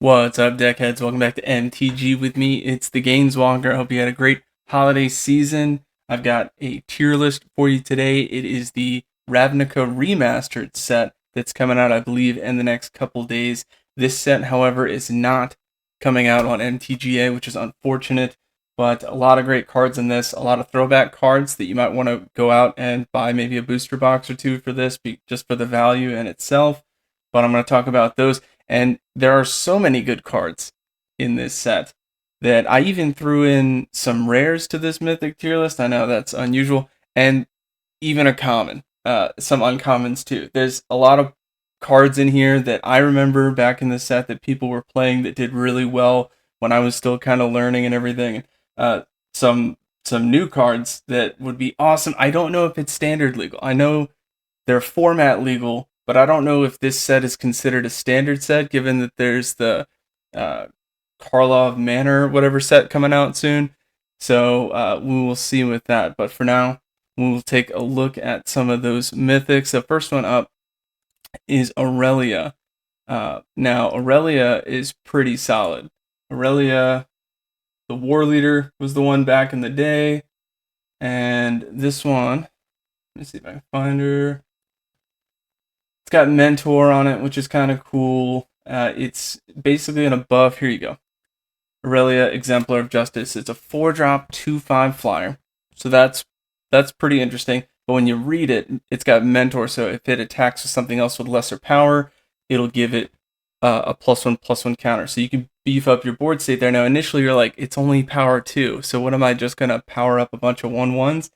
What's up, deckheads? Welcome back to MTG with me. It's the Gainswalker. I hope you had a great holiday season. I've got a tier list for you today. It is the Ravnica Remastered set that's coming out, I believe, in the next couple days. This set, however, is not coming out on MTGA, which is unfortunate, but a lot of great cards in this, a lot of throwback cards that you might want to go out and buy maybe a booster box or two for this, just for the value in itself. But I'm going to talk about those. And there are so many good cards in this set that I even threw in some rares to this mythic tier list. I know that's unusual. And even a common, some uncommons too. There's a lot of cards in here that I remember back in the set that people were playing that did really well when I was still kind of learning and everything. Some new cards that would be awesome. I don't know if it's standard legal. I know they're format legal, but I don't know if this set is considered a standard set, given that there's the Karlov Manor, whatever set coming out soon. So we will see with that. But for now, we'll take a look at some of those mythics. The first one up is Aurelia. Now, Aurelia is pretty solid. Aurelia, the war leader, was the one back in the day. And this one, let me see if I can find her. It's got Mentor on it, which is kind of cool. It's basically an buff. Here you go. Aurelia, Exemplar of Justice. It's a 4-drop, 2/5 flyer. So that's pretty interesting. But when you read it, it's got Mentor. So if it attacks with something else with lesser power, it'll give it a +1/+1 counter. So you can beef up your board state there. Now, initially, you're like, it's only power 2. So what am I just going to power up a bunch of 1/1s?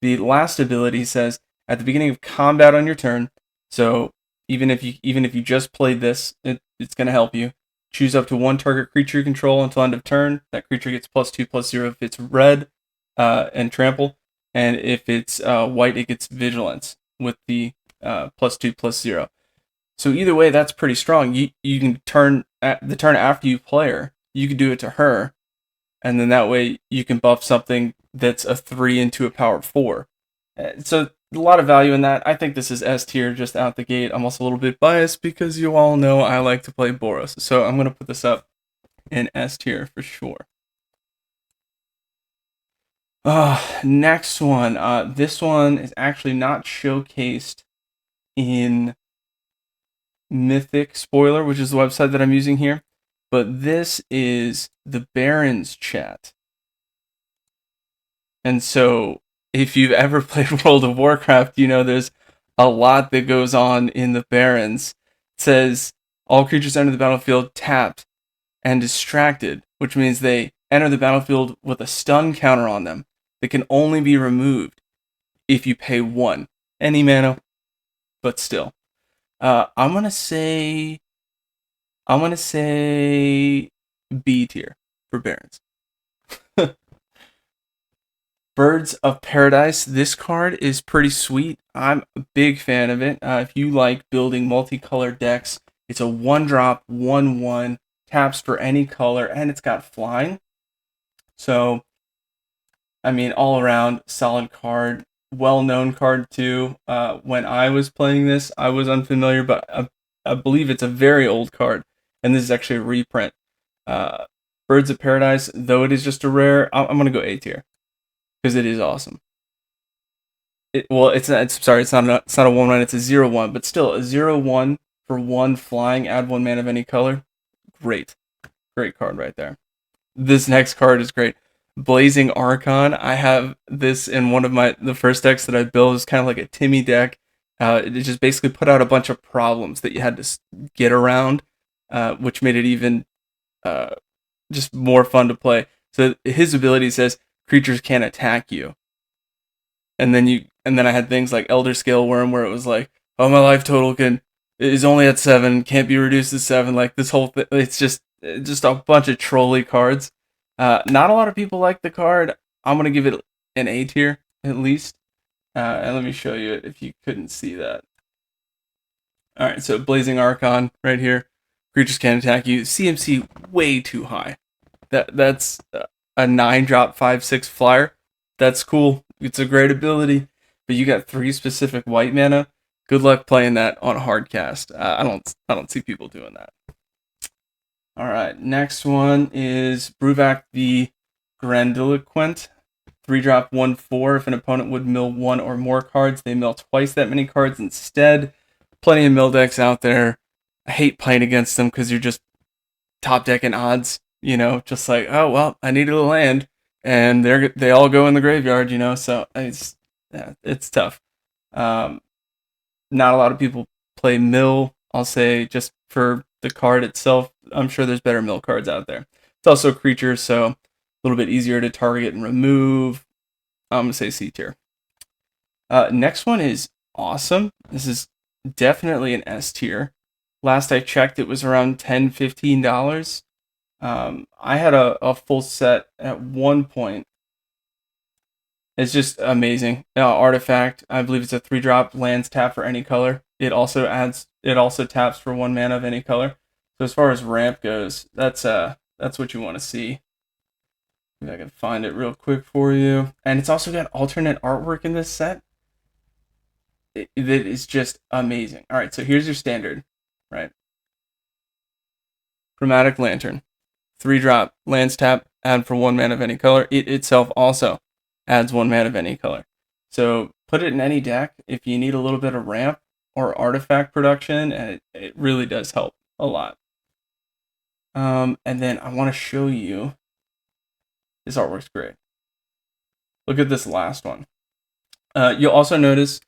The last ability says, at the beginning of combat on your turn, so even if you just played this, it's going to help you. Choose up to one target creature you control until end of turn. That creature gets +2/+0 if it's red and trample, and if it's white, it gets vigilance with the +2/+0. So either way, that's pretty strong. You can turn the turn after you play her. You can do it to her, and then that way you can buff something that's a 3 into a power 4. So a lot of value in that. I think this is S tier just out the gate. I'm also a little bit biased because you all know I like to play Boros. So I'm going to put this up in S tier for sure. Next one. This one is actually not showcased in Mythic Spoiler, which is the website that I'm using here. But this is the Baron's chat. And so if you've ever played World of Warcraft, you know there's a lot that goes on in the Barons. It says, all creatures enter the battlefield tapped and distracted, which means they enter the battlefield with a stun counter on them that can only be removed if you pay 1. Any mana, but still. I'm gonna say B tier for Barons. Birds of Paradise. This card is pretty sweet. I'm a big fan of it. If you like building multicolored decks, it's a 1-drop, 1/1, taps for any color, and it's got flying. So, I mean, all around solid card. Well-known card too. When I was playing this, I was unfamiliar, but I believe it's a very old card, and this is actually a reprint. Birds of Paradise, though it is just a rare, I'm gonna go A tier. Because it is awesome. It's not a 1/1, it's a 0/1, but still a 0/1 for 1 flying, add 1 mana of any color. Great card right there. This next card is great. Blazing Archon. I have this in one of the first decks that I built. It's kind of like a Timmy deck. It just basically put out a bunch of problems that you had to get around, which made it even just more fun to play. So his ability says, creatures can't attack you. And then I had things like Elder Scale Worm where it was like, oh, my life total is only at 7, can't be reduced to 7. Like this whole thing, it's just a bunch of trolley cards. Not a lot of people like the card. I'm gonna give it an A tier at least. And let me show you it if you couldn't see that. All right, so Blazing Archon right here. Creatures can't attack you. CMC way too high. That's a 9-drop 5/6 flyer. That's cool. It's a great ability, but you got 3 specific white mana. Good luck playing that on hardcast. I don't see people doing that. All right, next one is Bruvac the Grandiloquent. 3-drop 1/4. If an opponent would mill one or more cards, they mill twice that many cards instead. Plenty of mill decks out there. I hate playing against them because you're just top decking odds. Just like, oh well, I needed a land, and they all go in the graveyard. So it's tough. Not a lot of people play mill. I'll say just for the card itself, I'm sure there's better mill cards out there. It's also a creature, so a little bit easier to target and remove. I'm going to say C tier. Next one is awesome. This is definitely an S tier. Last I checked, it was around $10, $15. I had a full set at one point. It's just amazing. Artifact, I believe it's a 3-drop, lands tap for any color. It also taps for 1 mana of any color. So as far as ramp goes, that's what you want to see. Maybe I can find it real quick for you. And it's also got alternate artwork in this set. That is just amazing. All right, so here's your standard, right? Chromatic Lantern, 3-drop, lands tap, add for 1 mana of any color. It itself also adds 1 mana of any color. So put it in any deck if you need a little bit of ramp or artifact production, and it really does help a lot. And then I want to show you, this artwork's great. Look at this last one. You'll also notice,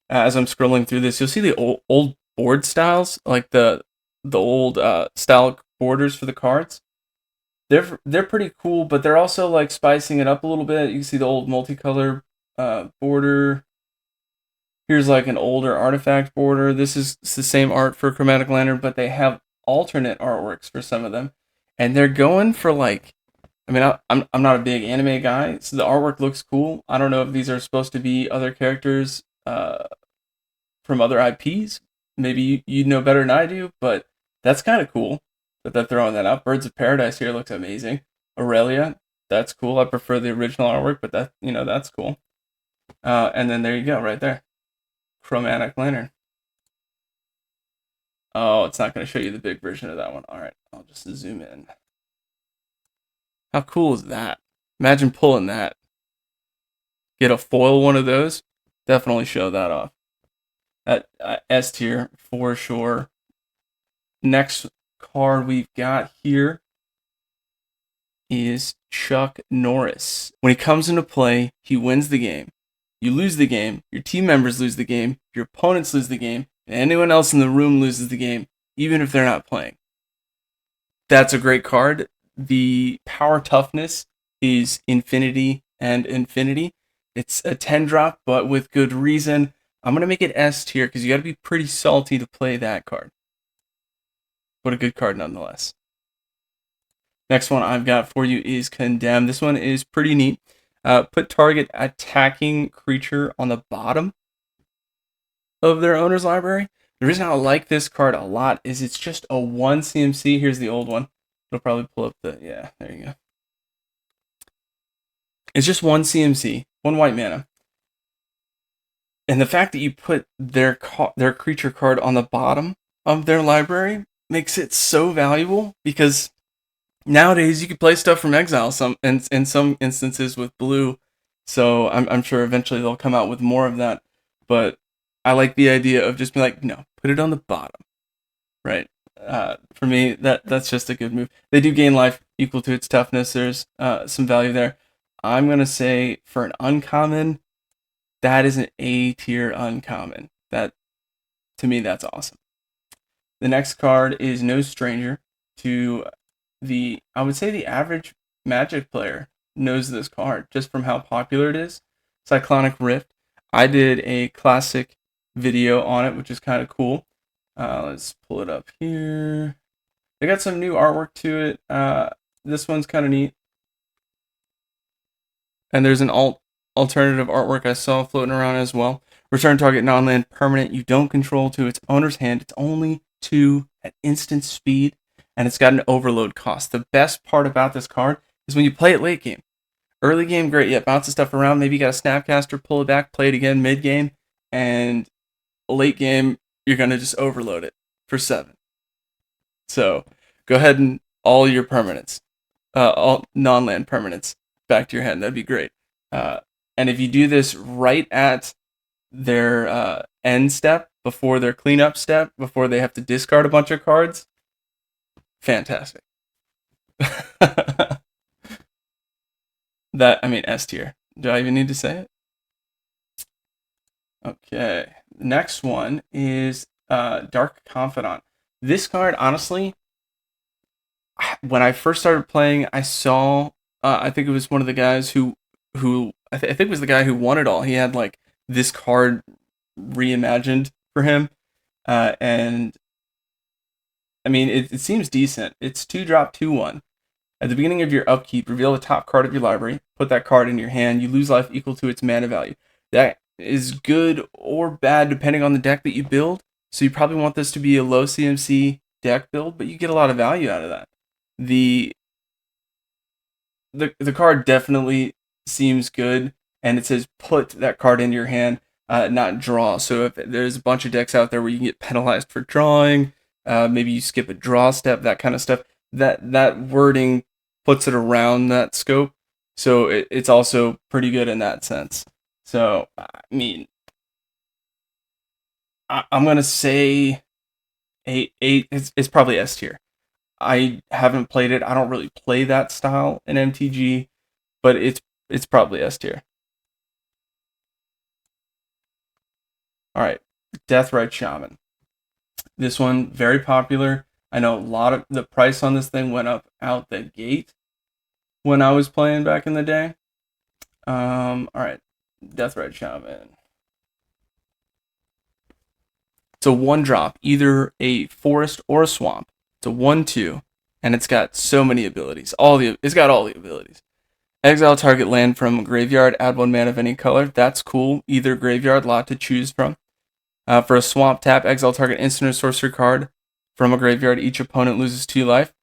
as I'm scrolling through this, you'll see the old board styles, like the old style borders for the cards. They're pretty cool, but they're also like spicing it up a little bit. You can see the old multicolor border. Here's like an older artifact border. This is the same art for Chromatic Lantern, but they have alternate artworks for some of them, and they're going for like, I mean, I'm not a big anime guy, so the artwork looks cool. I don't know if these are supposed to be other characters from other IPs. Maybe you know better than I do, but that's kind of cool that they're throwing that up. Birds of Paradise here looks amazing. Aurelia, that's cool. I prefer the original artwork, but that's cool. And then there you go, right there. Chromatic Lantern. Oh, it's not going to show you the big version of that one. All right, I'll just zoom in. How cool is that? Imagine pulling that. Get a foil one of those. Definitely show that off. At S tier for sure. Next card we've got here is Chuck Norris. When he comes into play, he wins the game. You lose the game, your team members lose the game, your opponents lose the game, and anyone else in the room loses the game, even if they're not playing. That's a great card. The power toughness is infinity and infinity. It's a 10-drop, but with good reason. I'm going to make it S tier because you got to be pretty salty to play that card. What a good card nonetheless. Next one I've got for you is Condemn. This one is pretty neat. Put target attacking creature on the bottom of their owner's library. The reason I like this card a lot is it's just a 1 CMC. Here's the old one. It'll probably pull up yeah, there you go. It's just 1 CMC, 1 white mana. And the fact that you put their creature card on the bottom of their library makes it so valuable, because nowadays you can play stuff from exile in some instances with blue. So I'm sure eventually they'll come out with more of that. But I like the idea of just being like, no, put it on the bottom, right? For me, that's just a good move. They do gain life equal to its toughness. There's some value there. I'm gonna say for an uncommon, that is an A tier uncommon. That, to me, that's awesome. The next card is no stranger to I would say the average Magic player knows this card just from how popular it is. Cyclonic Rift. I did a classic video on it, which is kind of cool. Let's pull it up here. They got some new artwork to it. This one's kind of neat. And there's an alternative artwork I saw floating around as well. Return target non-land permanent you don't control to its owner's hand. It's only 2 at instant speed, and it's got an overload cost. The best part about this card is when you play it late game. Early game, great, yeah, bounces stuff around. Maybe you got a Snapcaster, pull it back, play it again mid game, and late game, you're going to just overload it for 7. So go ahead and all your permanents, all non-land permanents back to your hand. That'd be great. And if you do this right at their end step, before their cleanup step, before they have to discard a bunch of cards, fantastic. That, I mean, S tier. Do I even need to say it? Okay. The next one is Dark Confidant. This card, honestly, when I first started playing, I saw, I think it was one of the guys who I think it was the guy who won it all. He had like this card reimagined for him, and I mean, it seems decent. It's 2-drop, 2/1. At the beginning of your upkeep, reveal the top card of your library. Put that card in your hand. You lose life equal to its mana value. That is good or bad depending on the deck that you build. So you probably want this to be a low CMC deck build, but you get a lot of value out of that. The card definitely seems good, and it says put that card into your hand, not draw. So if there's a bunch of decks out there where you can get penalized for drawing, maybe you skip a draw step, that kind of stuff. That wording puts it around that scope, so it's also pretty good in that sense. So I mean, I'm gonna say eight. It's probably S tier. I haven't played it. I don't really play that style in MTG, but it's probably S tier. All right, Deathrite Shaman. This one very popular. I know a lot of the price on this thing went up out the gate when I was playing back in the day. All right, Deathrite Shaman. It's a 1-drop, either a forest or a swamp. It's a 1/2, and it's got so many abilities. It's got all the abilities. Exile target land from a graveyard, add 1 mana of any color. That's cool. Either graveyard, lot to choose from. For a swamp tap, exile target instant or sorcery card from a graveyard. Each opponent loses 2 life.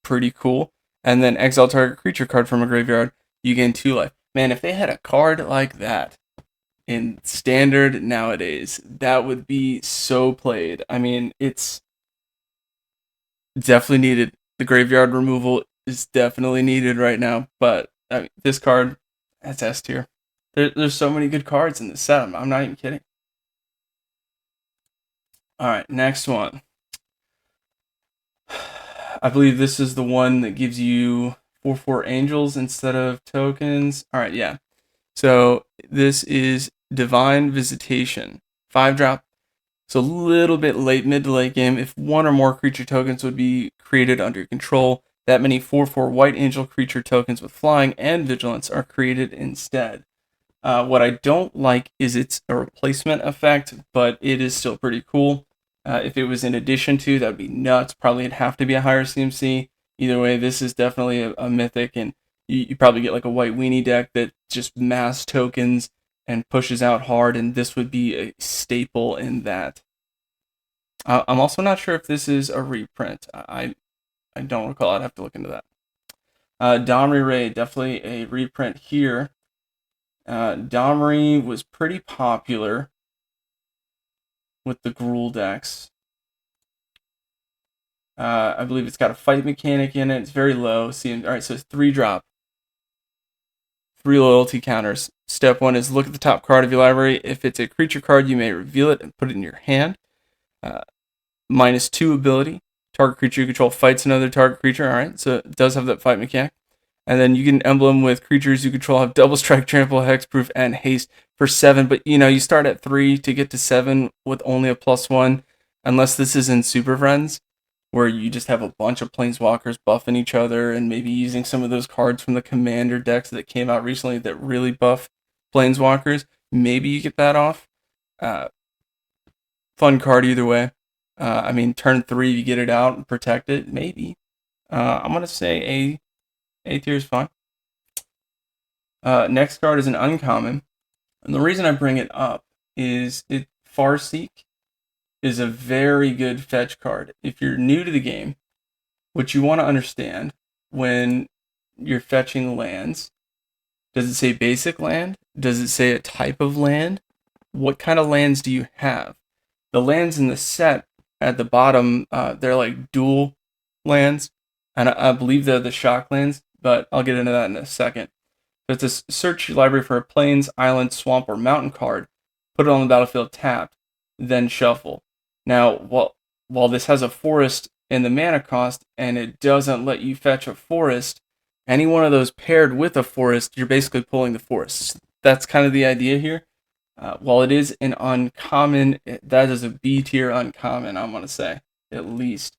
Pretty cool. And then exile target creature card from a graveyard. You gain 2 life. Man, if they had a card like that in standard nowadays, that would be so played. I mean, it's definitely needed. The graveyard removal is definitely needed right now. But I mean, this card, that's S tier. There's so many good cards in this set. I'm not even kidding. All right, next one. I believe this is the one that gives you 4/4 angels instead of tokens. All right, yeah. So this is Divine Visitation, 5-drop. So a little bit mid to late game. If 1 or more creature tokens would be created under your control, that many 4/4 white angel creature tokens with flying and vigilance are created instead. What I don't like is it's a replacement effect, but it is still pretty cool. If it was in addition to, that would be nuts. Probably it'd have to be a higher CMC. Either way, this is definitely a mythic, and you probably get like a white weenie deck that just mass tokens and pushes out hard, and this would be a staple in that. I'm also not sure if this is a reprint. I don't recall. I'd have to look into that. Domri Ray, definitely a reprint here. Domri was pretty popular with the Gruul decks. I believe it's got a fight mechanic in it. It's very low. See, all right, so it's 3-drop. 3 loyalty counters. Step 1 is look at the top card of your library. If it's a creature card, you may reveal it and put it in your hand. -2 ability. Target creature you control fights another target creature. All right, so it does have that fight mechanic. And then you get an emblem with creatures you control have double strike, trample, hexproof, and haste for 7. But you start at 3 to get to 7 with only a +1, unless this is in Super Friends, where you just have a bunch of planeswalkers buffing each other and maybe using some of those cards from the commander decks that came out recently that really buff planeswalkers. Maybe you get that off. Fun card either way. I mean, turn 3, you get it out and protect it. Maybe. I'm going to say A tier is fine. Next card is an uncommon. And the reason I bring it up is Farseek is a very good fetch card. If you're new to the game, what you want to understand when you're fetching lands, does it say basic land? Does it say a type of land? What kind of lands do you have? The lands in the set at the bottom, they're like dual lands. and I believe they're the Shocklands, but I'll get into that in a second. But to search your library for a plains, island, swamp, or mountain card, put it on the battlefield tapped, then shuffle. Now, while this has a forest in the mana cost, and it doesn't let you fetch a forest, any one of those paired with a forest, you're basically pulling the forest. That's kind of the idea here. While it is an uncommon, that is a B tier uncommon, I'm going to say, at least.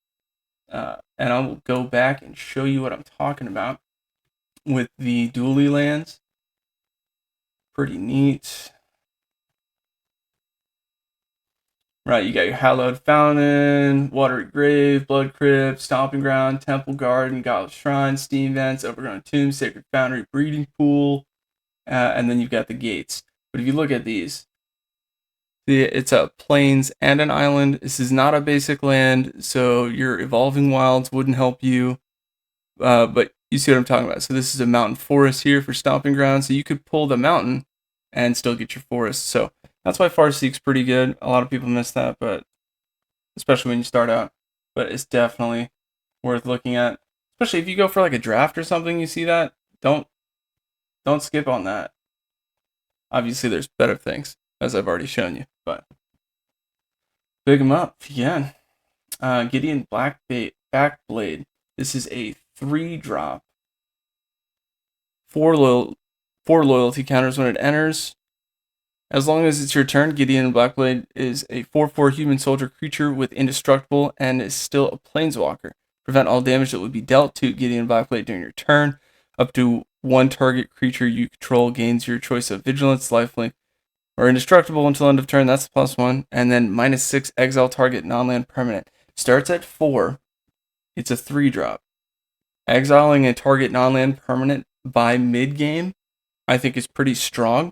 And I will go back and show you what I'm talking about with the dually lands. Pretty neat. Right, you got your Hallowed Fountain, Watery Grave, Blood Crypt, Stomping Ground, Temple Garden, Godless Shrine, Steam Vents, Overgrown Tomb, Sacred Foundry, Breeding Pool, and then you've got the gates. But if you look at these, it's a plains and an island. This is not a basic land, so your Evolving Wilds wouldn't help you. But you see what I'm talking about. So this is a mountain forest here for Stomping Ground, so you could pull the mountain and still get your forest. So that's why Farseek's pretty good. A lot of people miss that, but especially when you start out. But it's definitely worth looking at. Especially if you go for like a draft or something, you see that. Don't skip on that. Obviously, there's better things, as I've already shown you. But big them up again. Gideon Backblade. This is a 3-drop. 4 loyalty counters when it enters. As long as it's your turn, Gideon Blackblade is a 4/4 human soldier creature with indestructible and is still a planeswalker. Prevent all damage that would be dealt to Gideon Blackblade during your turn. Up to 1 target creature you control gains your choice of vigilance, lifelink, or indestructible until end of turn. That's +1. And then -6 exile target non-land permanent. Starts at 4. It's a 3-drop. Exiling a target non-land permanent by mid-game, I think, is pretty strong.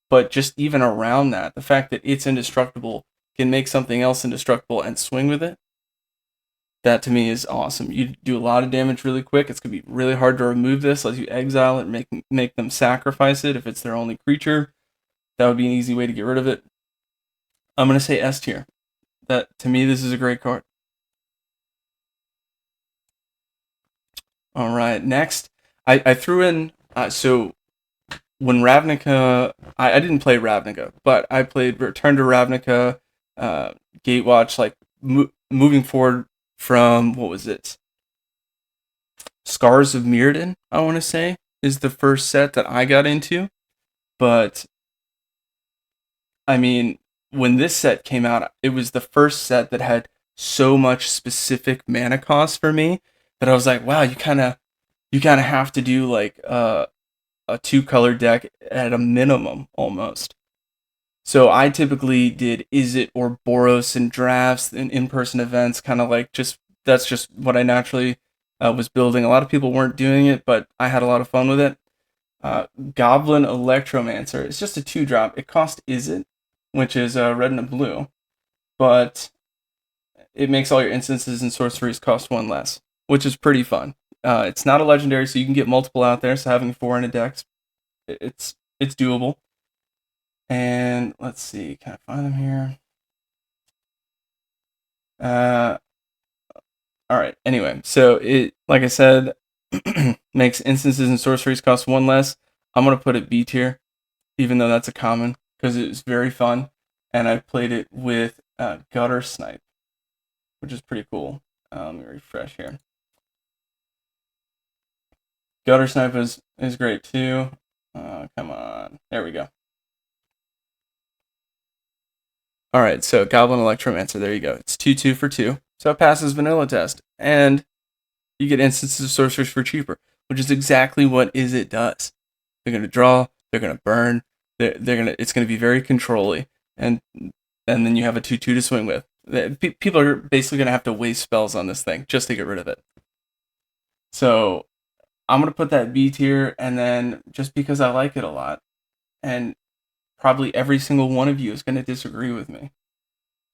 But just even around that, the fact that it's indestructible can make something else indestructible and swing with it, that to me is awesome. You do a lot of damage really quick. It's going to be really hard to remove this unless you exile it and make them sacrifice it if it's their only creature. That would be an easy way to get rid of it. I'm going to say S tier. That, to me, this is a great card. All right, next, I threw in, so when Ravnica, I didn't play Ravnica, but I played Return to Ravnica, Gatewatch, like moving forward from, what was it? Scars of Mirrodin, I want to say, is the first set that I got into. But, I mean, when this set came out, it was the first set that had so much specific mana cost for me that I was like, wow, you kind of have to do like a 2-color deck at a minimum almost. So I typically did Izzet or Boros in drafts and in-person events, kind of like that's just what I naturally was building. A lot of people weren't doing it, but I had a lot of fun with it. Goblin Electromancer. It's just a 2-drop. It cost Izzet, which is red and a blue, but it makes all your instances and sorceries cost 1 less, which is pretty fun. It's not a legendary, so you can get multiple out there. So having 4 in a deck, it's doable. And let's see, can I find them here? All right. Anyway, so it, like I said, makes instances and sorceries cost 1 less. I'm gonna put it B tier, even though that's a common, because it was very fun, and I played it with Gutter Snipe, which is pretty cool. Let me refresh here. Gutter Snipe is great too. Come on. There we go. Alright, so Goblin Electromancer, there you go. It's 2/2 for 2. So it passes vanilla test. And you get instances of sorceries for cheaper, which is exactly what Izzet does. They're gonna draw, they're gonna burn, it's gonna be very controlly, and then you have a 2/2 to swing with. People are basically gonna have to waste spells on this thing just to get rid of it. So I'm going to put that B tier, and then just because I like it a lot, and probably every single one of you is going to disagree with me,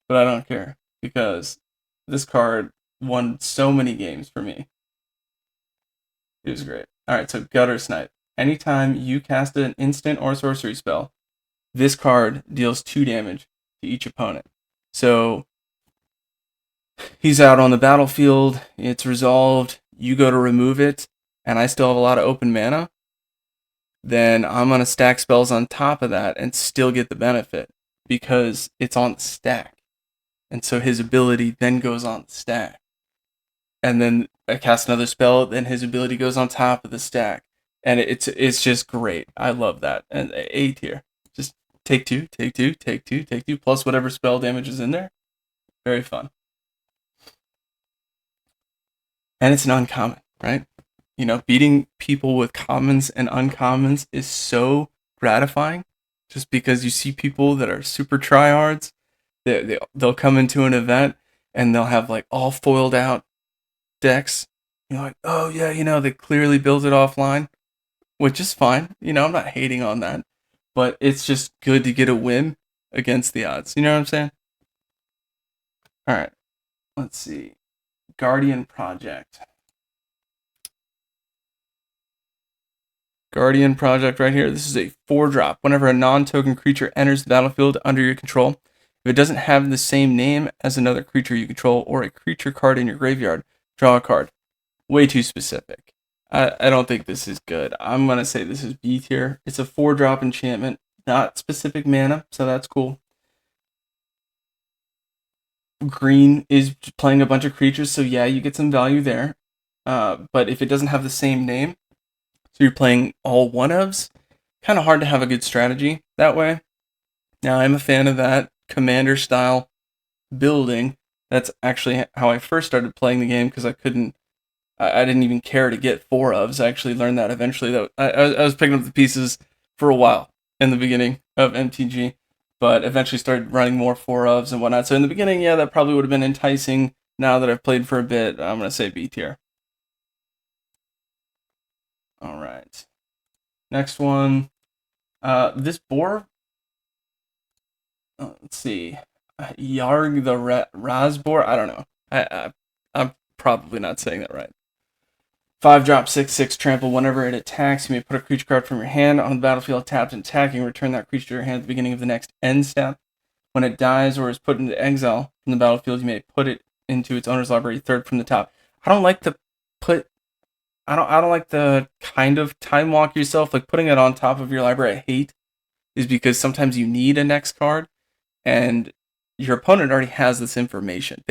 but I don't care, because this card won so many games for me. It was great. Alright, so Gutter Snipe. Anytime you cast an instant or sorcery spell, this card deals 2 damage to each opponent. So he's out on the battlefield, it's resolved, you go to remove it, and I still have a lot of open mana, then I'm going to stack spells on top of that and still get the benefit because it's on the stack. And so his ability then goes on the stack. And then I cast another spell, then his ability goes on top of the stack. And it's just great. I love that. And A tier. Just take two, plus whatever spell damage is in there. Very fun. And it's an uncommon, right? You know, beating people with commons and uncommons is so gratifying just because you see people that are super tryhards. They'll come into an event and they'll have like all foiled out decks. You're like, oh yeah, you know, they clearly built it offline, which is fine. You know, I'm not hating on that, but it's just good to get a win against the odds. You know what I'm saying? All right, let's see. Guardian Project. Guardian Project right here. This is a 4-drop. Whenever a non-token creature enters the battlefield under your control, if it doesn't have the same name as another creature you control or a creature card in your graveyard, draw a card. Way too specific. I don't think this is good. I'm going to say this is B tier. It's a 4-drop enchantment, not specific mana, so that's cool. Green is playing a bunch of creatures, so yeah, you get some value there. But if it doesn't have the same name, so you're playing all one-ofs, kind of hard to have a good strategy that way. Now, I'm a fan of that commander-style building. That's actually how I first started playing the game, because I didn't even care to get 4-ofs. I actually learned that eventually. That I was picking up the pieces for a while in the beginning of MTG, but eventually started running more 4-ofs and whatnot. So in the beginning, yeah, that probably would have been enticing. Now that I've played for a bit, I'm going to say B tier. All right. Next one. This boar. Let's see. Yarg the Razboar. I don't know. I'm probably not saying that right. 5-drop, 6/6 trample. Whenever it attacks, you may put a creature card from your hand on the battlefield tapped and attacking. Return that creature to your hand at the beginning of the next end step. When it dies or is put into exile from the battlefield, you may put it into its owner's library, third from the top. I don't like the kind of time walk yourself, like putting it on top of your library. I hate is because sometimes you need a next card, and your opponent already has this information.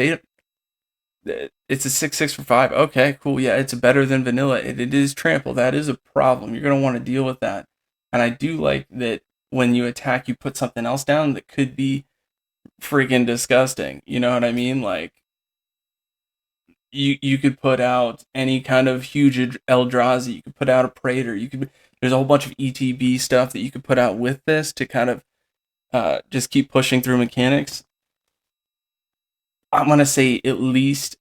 It's a 6/6 for 5. Okay, cool. Yeah, it's better than vanilla. It is trample. That is a problem. You're gonna want to deal with that. And I do like that when you attack, you put something else down that could be freaking disgusting. You know what I mean? Like you could put out any kind of huge Eldrazi. You could put out a Praetor. There's a whole bunch of ETB stuff that you could put out with this to kind of just keep pushing through mechanics. I'm gonna say at least.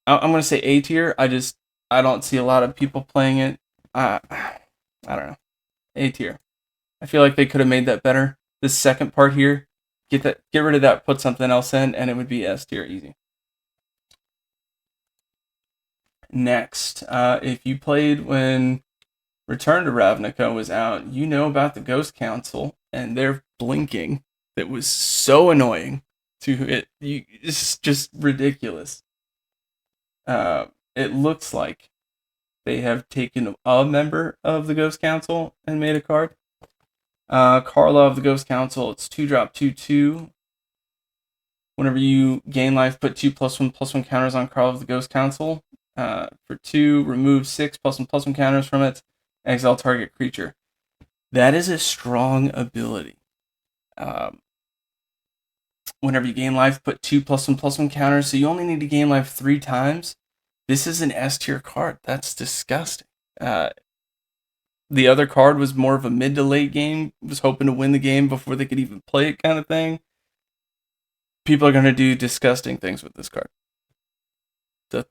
I'm gonna say A tier. I don't see a lot of people playing it. I don't know. A tier. I feel like they could have made that better. This second part here, get rid of that, put something else in, and it would be S tier easy. Next, if you played when Return to Ravnica was out, you know about the Ghost Council and their blinking that was so annoying to it. It's just ridiculous. It looks like they have taken a member of the Ghost Council and made a card. Carla of the Ghost Council, it's 2-drop, 2/2. Whenever you gain life, put 2+1/+1 counters on Carla of the Ghost Council. For 2, remove 6+1/+1 counters from it. Exile target creature. That is a strong ability. Whenever you gain life, put 2+1/+1 counters. So you only need to gain life 3 times. This is an S tier card. That's disgusting. The other card was more of a mid to late game. Was hoping to win the game before they could even play it, kind of thing. People are going to do disgusting things with this card. That's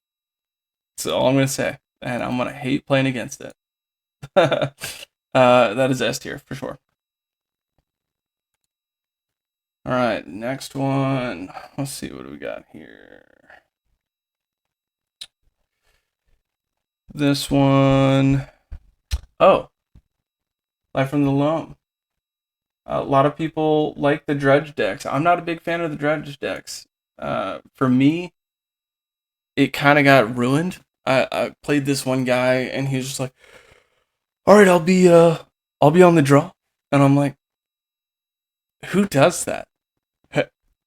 all I'm going to say. And I'm going to hate playing against it. That is S tier for sure. All right, next one. Let's see what we got here. This one. Oh, Life from the Loam. A lot of people like the Dredge decks. I'm not a big fan of the Dredge decks. For me, it kind of got ruined I played this one guy, and he was just like, "All right, I'll be on the draw," and I'm like, "Who does that?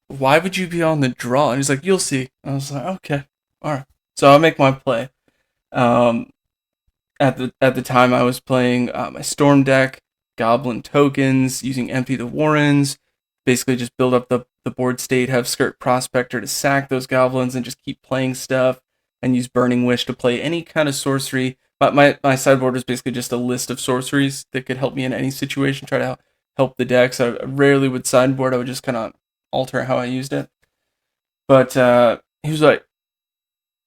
Why would you be on the draw?" And he's like, "You'll see." I was like, "Okay, all right." So I'll make my play. Um, at the time, I was playing my Storm deck, Goblin tokens, using Empty the Warrens, basically just build up the board state, have Skirt Prospector to sack those goblins, and just keep playing stuff, and use Burning Wish to play any kind of sorcery. My sideboard was basically just a list of sorceries that could help me in any situation, try to help the deck. So I rarely would sideboard, I would just kind of alter how I used it. But he was like,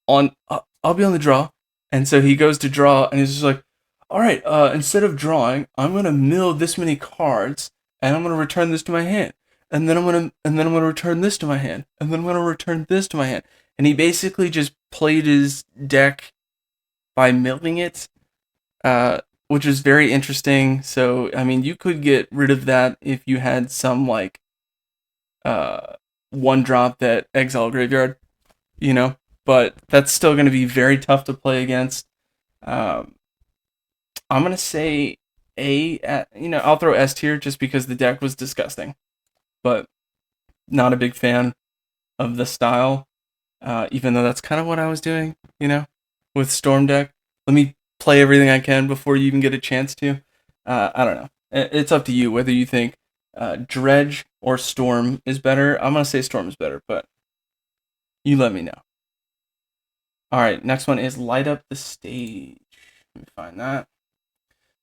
I'll be on the draw. And so he goes to draw, and he's just like, all right, instead of drawing, I'm gonna mill this many cards, and I'm gonna return this to my hand, and then I'm gonna return this to my hand, and then I'm gonna return this to my hand. And he basically just played his deck by milling it, which is very interesting. So I mean, you could get rid of that if you had some like uh, one drop that exile graveyard, you know, but that's still going to be very tough to play against. Um, I'm going to say I'll throw S tier just because the deck was disgusting, but not a big fan of the style, even though that's kind of what I was doing, with Storm deck. Let me play everything I can before you even get a chance to. I don't know. It's up to you whether you think Dredge or Storm is better. I'm going to say Storm is better, but you let me know. All right, next one is Light Up the Stage. Let me find that.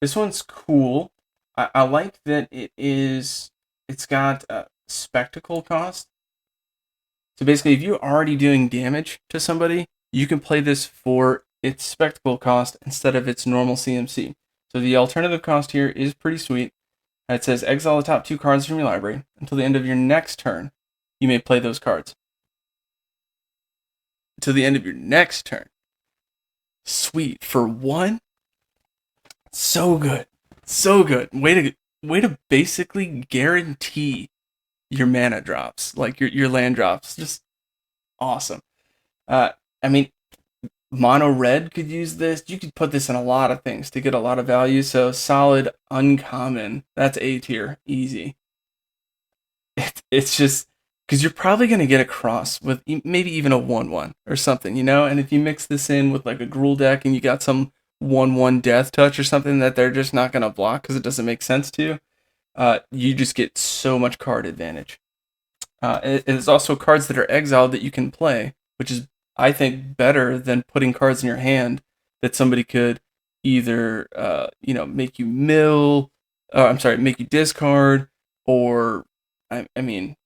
This one's cool. I like that it's got a spectacle cost. So basically, if you're already doing damage to somebody, you can play this for its spectacle cost instead of its normal CMC. So the alternative cost here is pretty sweet. It says exile the top 2 cards from your library. Until the end of your next turn, you may play those cards. Until the end of your next turn. Sweet. For 1? So good. So good. Way to basically guarantee your mana drops, like your land drops. Just awesome. I mean, mono red could use this. You could put this in a lot of things to get a lot of value. So solid uncommon. That's A tier. Easy. It's just because you're probably going to get a cross with maybe even a 1/1 or something, And if you mix this in with like a Gruul deck and you got some 1/1 death touch or something that they're just not going to block because it doesn't make sense to, you just get so much card advantage. There's also cards that are exiled that you can play, which is, I think, better than putting cards in your hand that somebody could either, make you mill, make you discard, or, I mean,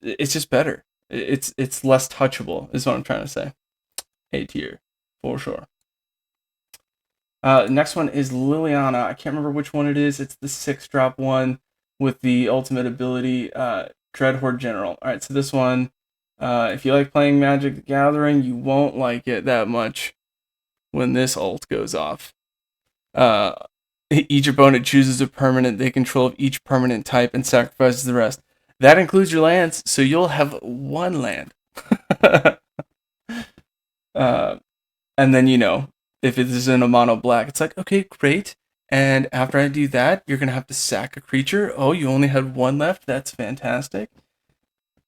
it's just better. It's less touchable, is what I'm trying to say. A tier, for sure. Next one is Liliana. I can't remember which one it is. It's the 6-drop one with the ultimate ability, Dreadhorde General. Alright, so this one, if you like playing Magic the Gathering, you won't like it that much when this ult goes off. Each opponent chooses a permanent they control of each permanent type and sacrifices the rest. That includes your lands, so you'll have 1 land. And then, if it is in a mono black, it's like, okay, great. And after I do that, you're going to have to sack a creature. Oh, you only had 1 left? That's fantastic.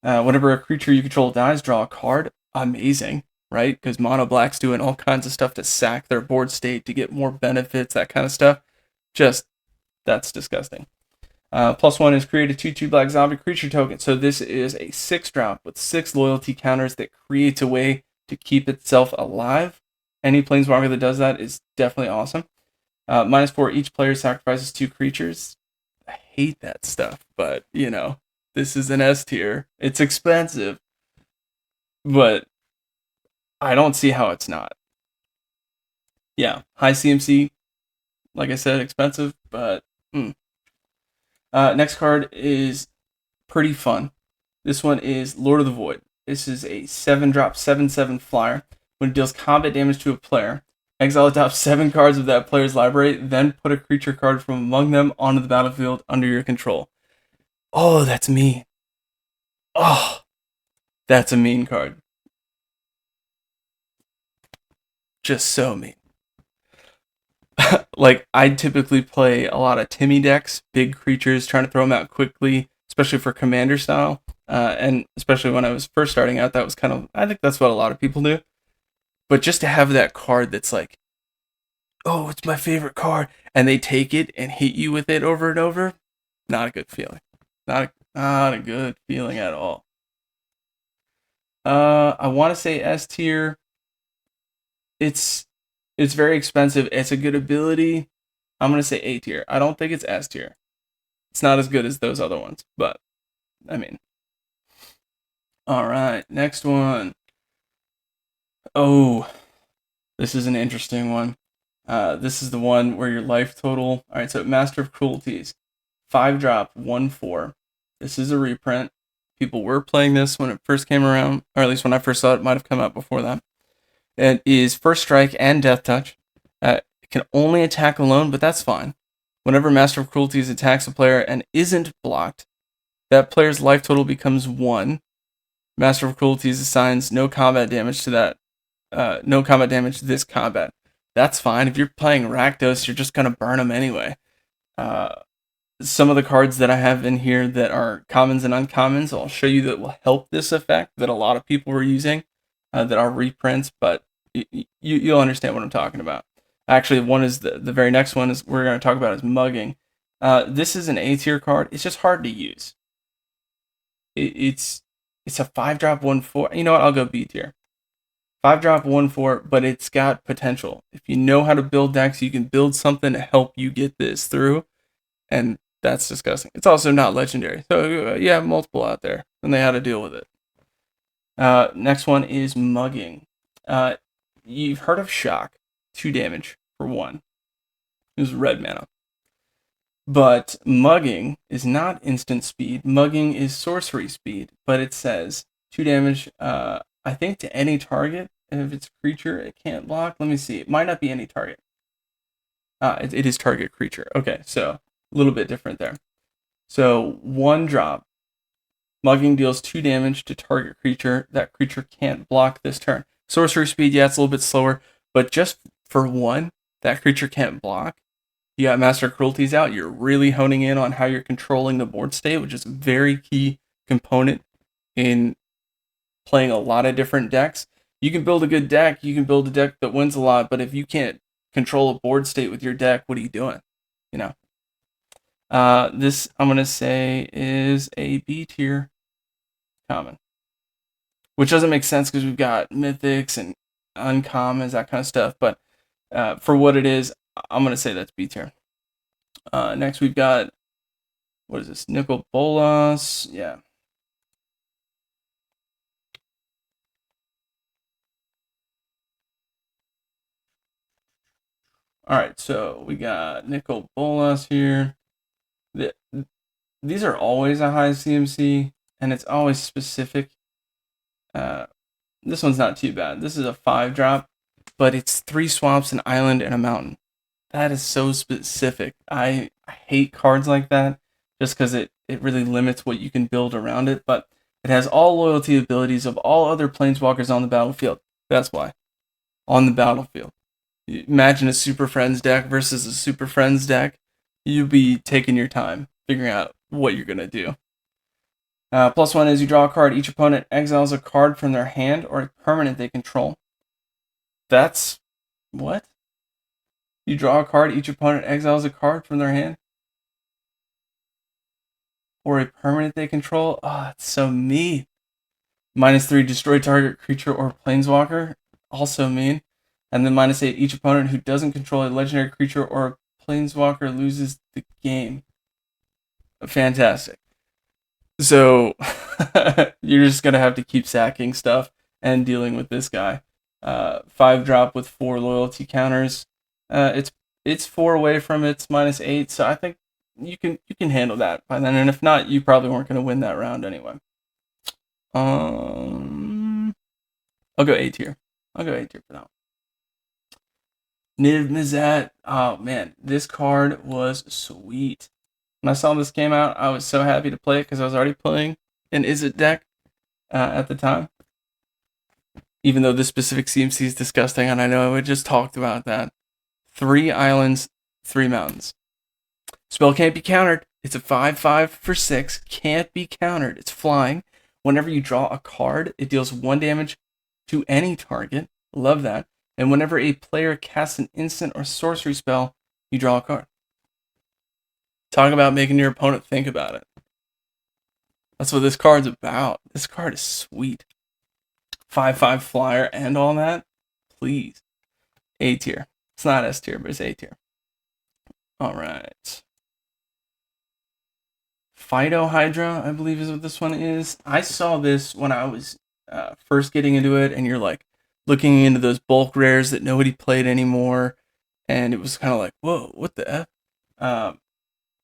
Whenever a creature you control dies, draw a card. Amazing, right? Because mono black's doing all kinds of stuff to sack their board state to get more benefits, that kind of stuff. Just, that's disgusting. +1 is create a 2/2 black zombie creature token. So this is a 6-drop with 6 loyalty counters that creates a way to keep itself alive. Any planeswalker that does that is definitely awesome. -4, each player sacrifices 2 creatures. I hate that stuff, but, this is an S tier. It's expensive, but I don't see how it's not. Yeah, high CMC, like I said, expensive, but... next card is pretty fun. This one is Lord of the Void. This is a 7-drop, 7/7 flyer. When it deals combat damage to a player, exile the top 7 cards of that player's library, then put a creature card from among them onto the battlefield under your control. Oh, that's mean. Oh, that's a mean card. just so mean. Like, I typically play a lot of Timmy decks, big creatures, trying to throw them out quickly, especially for commander style. And especially when I was first starting out, that was kind of, I think that's what a lot of people do. But just to have that card that's like, oh, it's my favorite card, and they take it and hit you with it over and over, not a good feeling. Not a good feeling at all. I want to say S tier. It's very expensive. It's a good ability. I'm gonna say A tier. I don't think it's S tier. It's not as good as those other ones, but I mean. All right, next one. Oh, this is an interesting one. This is the one where your life total. All right, so Master of Cruelties, 5-drop, 1/4. This is a reprint. People were playing this when it first came around, or at least when I first saw it. It might have come out before that. It is First Strike and Death Touch. It can only attack alone, but that's fine. Whenever Master of Cruelties attacks a player and isn't blocked, that player's life total becomes 1. Master of Cruelties assigns no combat damage to that. No combat damage this combat. That's fine. If you're playing Rakdos, you're just gonna burn them anyway. Some of the cards that I have in here that are commons and uncommons, I'll show you that will help this effect that a lot of people were using, that are reprints, but you'll understand what I'm talking about. Actually, one is the very next one is we're going to talk about is mugging. This is an A tier card. It's just hard to use. It's a 5-drop 1/4. You know what? I'll go B tier. 5-drop 1/4, but it's got potential. If you know how to build decks, you can build something to help you get this through, and that's disgusting. It's also not legendary, so you have multiple out there, and they had to deal with it. Next one is mugging. You've heard of Shock, 2 damage for 1. It was red mana. But mugging is not instant speed. Mugging is sorcery speed, but it says 2 damage, I think to any target. And if it's a creature, it can't block. Let me see. It might not be any target. It is target creature. Okay, so a little bit different there. So 1-drop. Mugging deals 2 damage to target creature. That creature can't block this turn. Sorcery speed, yeah, it's a little bit slower, but just for 1, that creature can't block. You got Master Cruelties out. You're really honing in on how you're controlling the board state, which is a very key component in playing a lot of different decks. You can build a good deck. You can build a deck that wins a lot, but if you can't control a board state with your deck, what are you doing? You know. This I'm gonna say is a B tier common, which doesn't make sense because we've got mythics and uncommons, that kind of stuff. But for what it is, I'm gonna say that's B tier. Next we've got, what is this? Nicol Bolas. Yeah. All right, so we got Nicol Bolas here. These are always a high CMC, and it's always specific. This one's not too bad. This is a 5-drop, but it's 3 swamps, an island, and a mountain. That is so specific. I hate cards like that just because it really limits what you can build around it, but it has all loyalty abilities of all other planeswalkers on the battlefield. That's why. On the battlefield. Imagine a Super Friends deck versus a Super Friends deck. You'll be taking your time figuring out what you're going to do. +1 is you draw a card. Each opponent exiles a card from their hand or a permanent they control. That's... what? You draw a card. Each opponent exiles a card from their hand or a permanent they control. Oh, it's so mean. -3, destroy target creature or planeswalker. Also mean. And then -8, each opponent who doesn't control a legendary creature or a planeswalker loses the game. Fantastic. So you're just gonna have to keep sacking stuff and dealing with this guy. 5-drop with 4 loyalty counters. It's 4 away from its -8, so I think you can handle that by then. And if not, you probably weren't gonna win that round anyway. I'll go A tier. I'll go A tier for that. Niv Mizzet. Oh man, this card was sweet. When I saw this came out, I was so happy to play it because I was already playing an Izzet deck at the time. even though this specific CMC is disgusting, and I know we just talked about that. 3 islands, 3 mountains. Spell can't be countered. It's a 5/5 for 6. Can't be countered. It's flying. Whenever you draw a card, it deals 1 damage to any target. Love that. And whenever a player casts an instant or sorcery spell, you draw a card. Talk about making your opponent think about it. That's what this card's about. This card is sweet. 5/5 flyer and all that. Please. A tier. It's not S tier, but it's A tier. Alright. Phytohydra, I believe is what this one is. I saw this when I was first getting into it, and you're like looking into those bulk rares that nobody played anymore, and it was kind of like, whoa, what the F?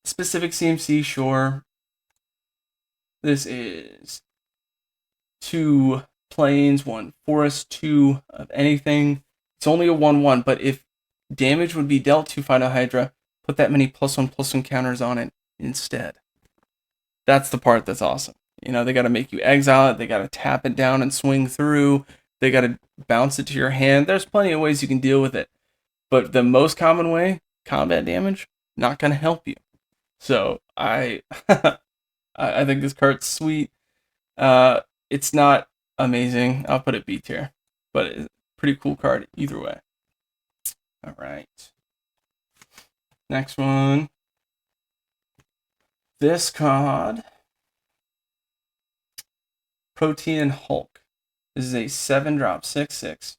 Specific CMC, sure. This is 2 plains, 1 forest, 2 of anything. It's only a 1/1, but if damage would be dealt to Phytohydra, put that many +1/+1 counters on it instead. That's the part that's awesome. You know, they got to make you exile it. They got to tap it down and swing through. They got to bounce it to your hand. There's plenty of ways you can deal with it. But the most common way, combat damage, not going to help you. So I think this card's sweet. It's not amazing. I'll put it B tier. But it's a pretty cool card either way. All right. Next one. This card, Protean Hulk. This is a 7-drop 6/6.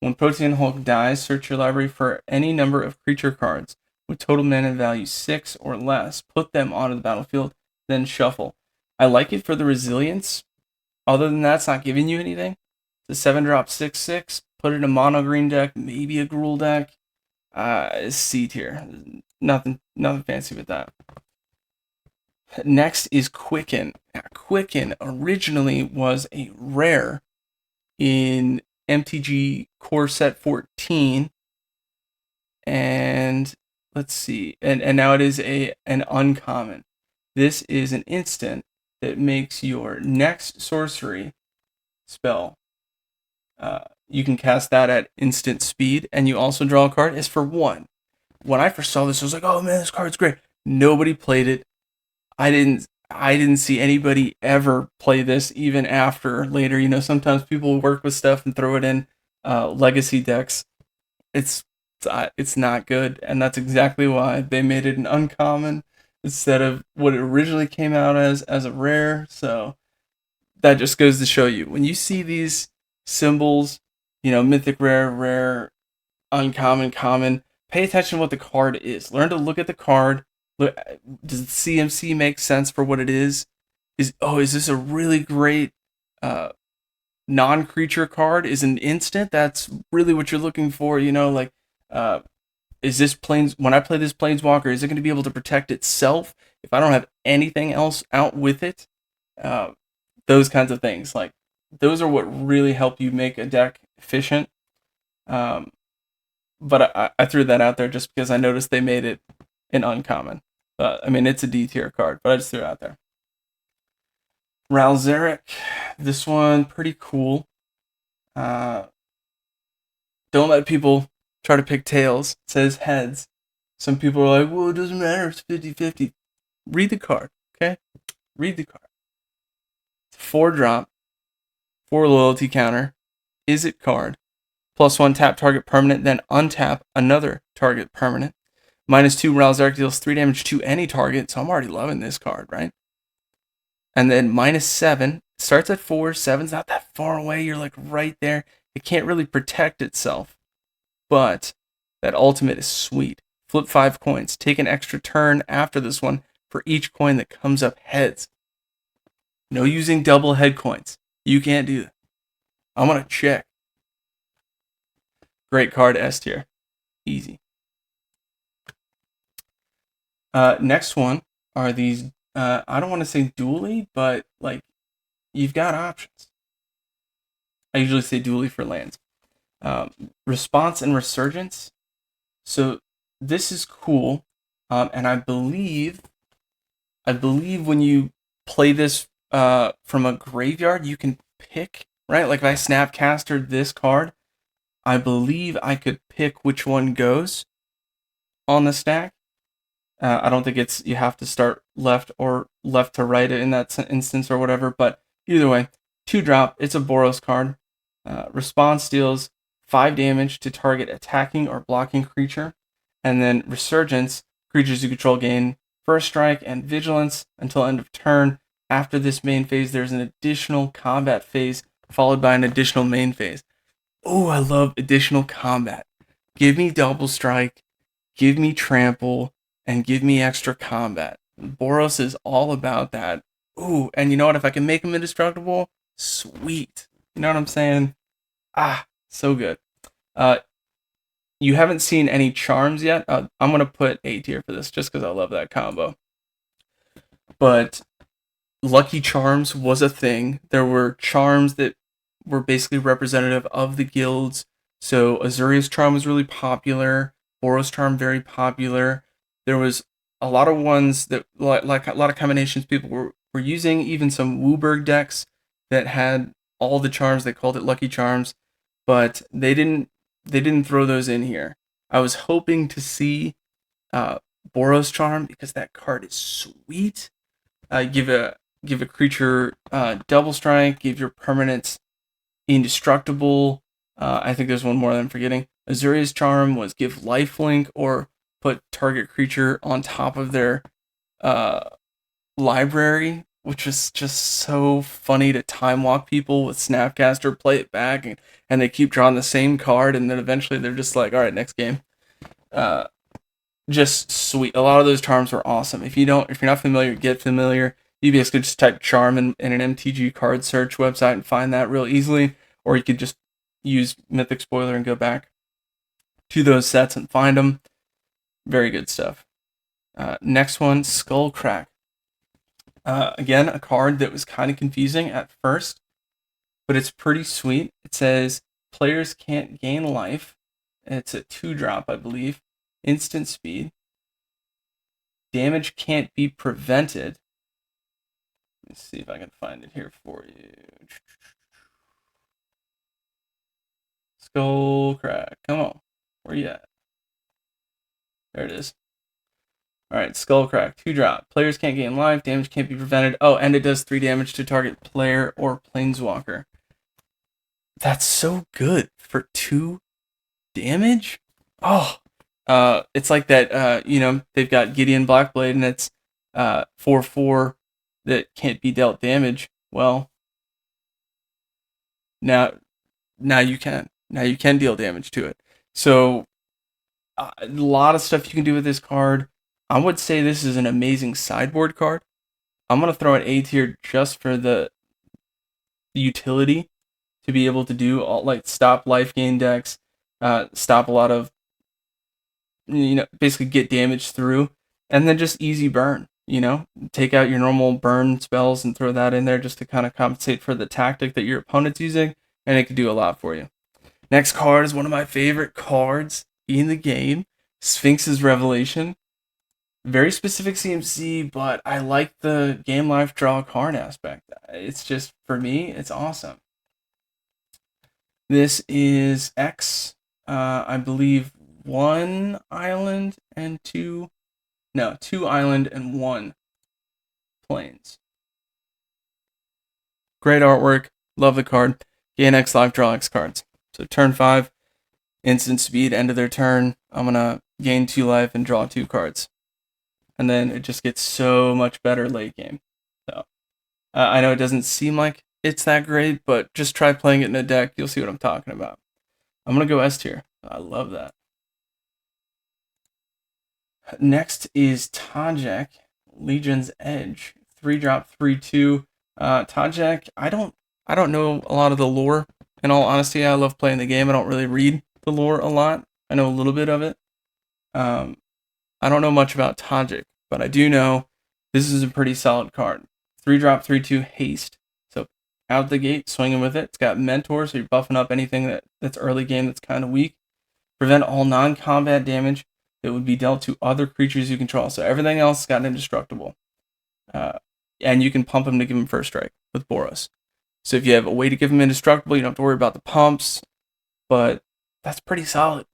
When Protean Hulk dies, search your library for any number of creature cards with total mana value 6 or less. Put them onto the battlefield, then shuffle. I like it for the resilience. Other than that, it's not giving you anything. It's a 7-drop 6/6. Put it in a mono green deck, maybe a Gruul deck. It's C tier. Nothing fancy with that. Next is Quicken. Now, Quicken originally was a rare in MTG Core Set 14. And let's see. And now it is an uncommon. This is an instant that makes your next sorcery spell. You can cast that at instant speed, and you also draw a card. It's for 1. When I first saw this, I was like, oh man, this card's great. Nobody played it. I didn't see anybody ever play this even after later. You know, sometimes people work with stuff and throw it in legacy decks. It's not good, and that's exactly why they made it an uncommon instead of what it originally came out as a rare. So that just goes to show you, when you see these symbols, you know, mythic, rare, uncommon, common, pay attention to what the card is. Learn to look at the card. Does the CMC make sense for what it is? Is this a really great non-creature card? Is an instant? That's really what you're looking for, you know, like is this when I play this Planeswalker, is it going to be able to protect itself if I don't have anything else out with it? Those kinds of things. Like, those are what really help you make a deck efficient. But I threw that out there just because I noticed they made it an uncommon. I mean, it's a D tier card, but I just threw it out there. Ralzeric, this one, pretty cool. Don't let people try to pick tails. It says heads. Some people are like, well, it doesn't matter, it's 50-50. Read the card, okay? Read the card. It's a 4-drop, 4 loyalty counter, is it card. +1 tap target permanent, then untap another target permanent. -2, Ralzeric deals 3 damage to any target, so I'm already loving this card, right? And then -7, starts at 4, 7's not that far away, you're like right there. It can't really protect itself, but that ultimate is sweet. Flip 5 coins, take an extra turn after this one for each coin that comes up heads. No using double head coins. You can't do that. I'm gonna check. Great card, S tier. Easy. Next one are these, I don't want to say dually, but like, you've got options. I usually say dually for lands. Response and Resurgence. So this is cool, and I believe when you play this from a graveyard, you can pick right? Like if I Snapcastered this card, I believe I could pick which one goes on the stack. I don't think it's you have to start left or left to right in that instance or whatever, but either way, 2-drop. It's a Boros card. Response deals 5 damage to target attacking or blocking creature, and then Resurgence. Creatures you control gain first strike and vigilance until end of turn. After this main phase, there's an additional combat phase followed by an additional main phase. Oh, I love additional combat. Give me double strike, give me trample, and give me extra combat. Boros is all about that. Ooh, and you know what? If I can make him indestructible, sweet. You know what I'm saying? Ah, so good. Uh, you haven't seen any charms yet. I'm gonna put A tier for this just because I love that combo. But Lucky Charms was a thing. There were charms that were basically representative of the guilds. So Azuria's charm was really popular. Boros charm very popular. There was a lot of ones that like a lot of combinations people were using. Even some Wooburg decks that had all the charms. They called it Lucky Charms, but they didn't throw those in here. I was hoping to see Boros charm because that card is sweet. Give a creature double strike, give your permanents indestructible. I think there's one more that I'm forgetting. Azuria's charm was give lifelink or put target creature on top of their library, which is just so funny to time walk people with Snapcaster, play it back, and they keep drawing the same card, and then eventually they're just like, all right, next game. Just sweet. A lot of those charms were awesome. If you're not familiar, get familiar. You basically just type charm in an MTG card search website and find that real easily, or you could just use Mythic Spoiler and go back to those sets and find them. Very good stuff. Next one, Skullcrack. Again, a card that was kind of confusing at first, but it's pretty sweet. It says players can't gain life. It's a 2-drop, I believe. Instant speed. Damage can't be prevented. Let's see if I can find it here for you. Skullcrack. Come on. Where you at? There it is. Alright, Skullcrack. 2-drop. Players can't gain life. Damage can't be prevented. Oh, and it does 3 damage to target player or planeswalker. That's so good for 2 damage? Oh. It's like that, they've got Gideon Blackblade and it's 4/4 that can't be dealt damage. Well, now you can. Now you can deal damage to it. So a lot of stuff you can do with this card. I would say this is an amazing sideboard card. I'm gonna throw it A tier just for the utility to be able to do all like stop life gain decks, stop a lot of basically get damage through, and then just easy burn. Take out your normal burn spells and throw that in there just to kind of compensate for the tactic that your opponent's using, and it could do a lot for you. Next card is one of my favorite cards in the game, Sphinx's Revelation. Very specific CMC, but I like the game life draw card aspect. It's just, for me, it's awesome. This is X, I believe 2 island and 1 plains. Great artwork. Love the card. Gain X life, draw X cards. So turn 5, instant speed, end of their turn. I'm going to gain 2 life and draw 2 cards. And then it just gets so much better late game. So I know it doesn't seem like it's that great, but just try playing it in a deck. You'll see what I'm talking about. I'm going to go S tier. I love that. Next is Tajek, Legion's Edge. 3-drop, 3/2. Tajek, I don't know a lot of the lore. In all honesty, I love playing the game. I don't really read the lore a lot. I know a little bit of it. I don't know much about Tajik, but I do know this is a pretty solid card. 3-drop, 3/2 haste. So out the gate, swinging with it. It's got Mentor, so you're buffing up anything that's early game that's kind of weak. Prevent all non-combat damage that would be dealt to other creatures you control. So everything else got indestructible. And you can pump them to give them first strike with Boros. So if you have a way to give them indestructible, you don't have to worry about the pumps. But that's pretty solid.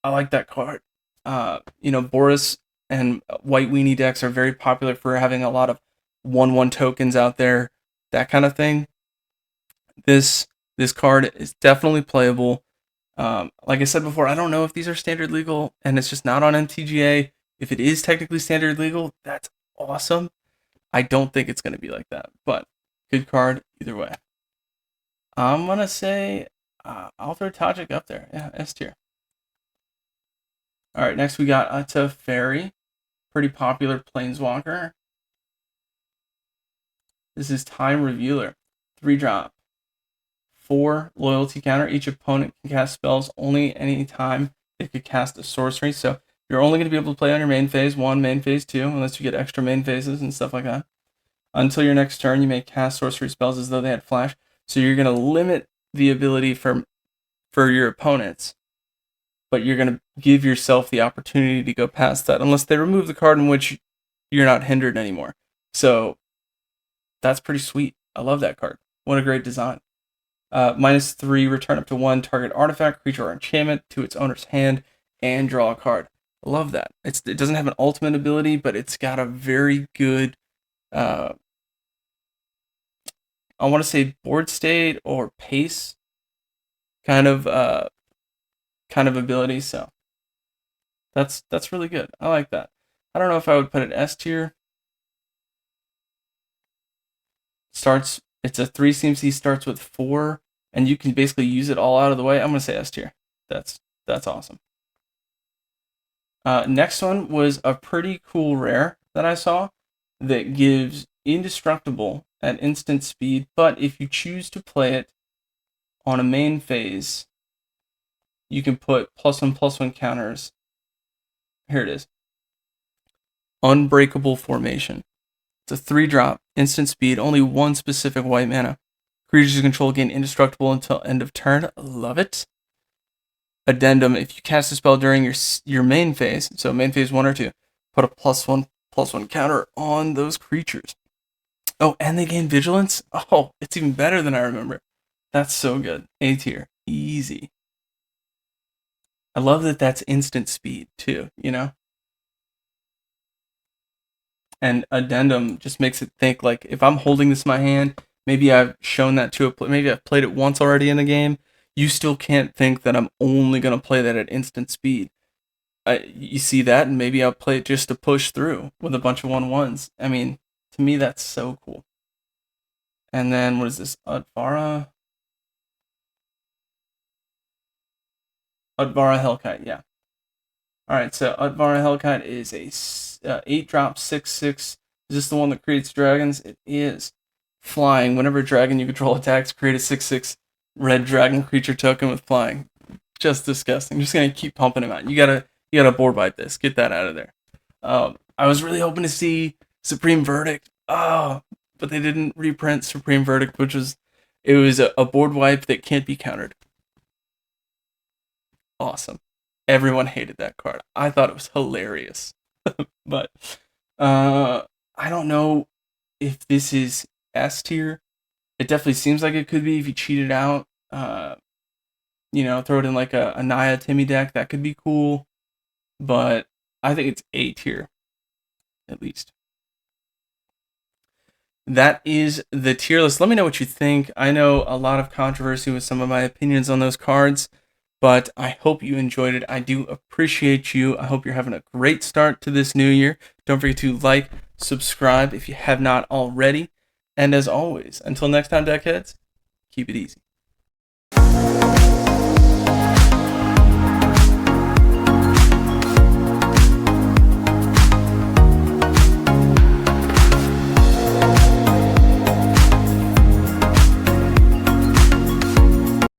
I like that card. Boris and White Weenie decks are very popular for having a lot of 1/1 tokens out there, that kind of thing. This card is definitely playable. Like I said before, I don't know if these are standard legal, and it's just not on MTGA. If it is technically standard legal, that's awesome. I don't think it's going to be like that, but good card either way. I'm going to say I'll throw Tajik up there. Yeah, S tier. All right, next we got a Teferi, pretty popular planeswalker. This is Time Revealer, 3-drop, 4 loyalty counter. Each opponent can cast spells only any time they could cast a sorcery. So you're only going to be able to play on your main phase 1, main phase 2, unless you get extra main phases and stuff like that. Until your next turn, you may cast sorcery spells as though they had flash. So you're going to limit the ability for your opponents, but you're going to give yourself the opportunity to go past that, unless they remove the card in which you're not hindered anymore. So that's pretty sweet. I love that card. What a great design. -3, return up to 1 target artifact, creature, or enchantment to its owner's hand, and draw a card. I love that. It doesn't have an ultimate ability, but it's got a very good, I want to say board state or pace kind of ability. So that's really good. I like that. I don't know if I would put it S tier. It's a 3 CMC, starts with 4, and you can basically use it all out of the way. I'm gonna say S tier. That's awesome. Next one was a pretty cool rare that I saw that gives indestructible at instant speed, but if you choose to play it on a main phase, you can put +1/+1 counters. Here it is. Unbreakable Formation. It's a 3-drop, instant speed, only 1 specific white mana. Creatures you control gain indestructible until end of turn. Love it. Addendum: if you cast a spell during your main phase, so main phase 1 or 2, put a +1/+1 counter on those creatures. Oh, and they gain vigilance? Oh, it's even better than I remember. That's so good. A tier. Easy. I love that that's instant speed, too, And Addendum just makes it think, like, if I'm holding this in my hand, maybe I've shown that to maybe I've played it once already in the game, you still can't think that I'm only going to play that at instant speed. You see that, and maybe I'll play it just to push through with a bunch of 1/1s. I mean, to me, that's so cool. And then, what is this? Udvara Hellkite, yeah. Alright, so Udvara Hellkite is a 8-drop, 6/6. Is this the one that creates dragons? It is. Flying. Whenever a dragon you control attacks, create a 6/6 red dragon creature token with flying. Just disgusting. I'm just gonna keep pumping them out. You gotta board wipe this. Get that out of there. I was really hoping to see Supreme Verdict. Oh, but they didn't reprint Supreme Verdict, which was a board wipe that can't be countered. Awesome. Everyone hated that card. I thought it was hilarious. But I don't know if this is S tier. It definitely seems like it could be if you cheat it out. Throw it in like a Naya Timmy deck. That could be cool. But I think it's A tier, at least. That is the tier list. Let me know what you think. I know a lot of controversy with some of my opinions on those cards, but I hope you enjoyed it. I do appreciate you. I hope you're having a great start to this new year. Don't forget to like, subscribe if you have not already. And as always, until next time, deckheads, keep it easy.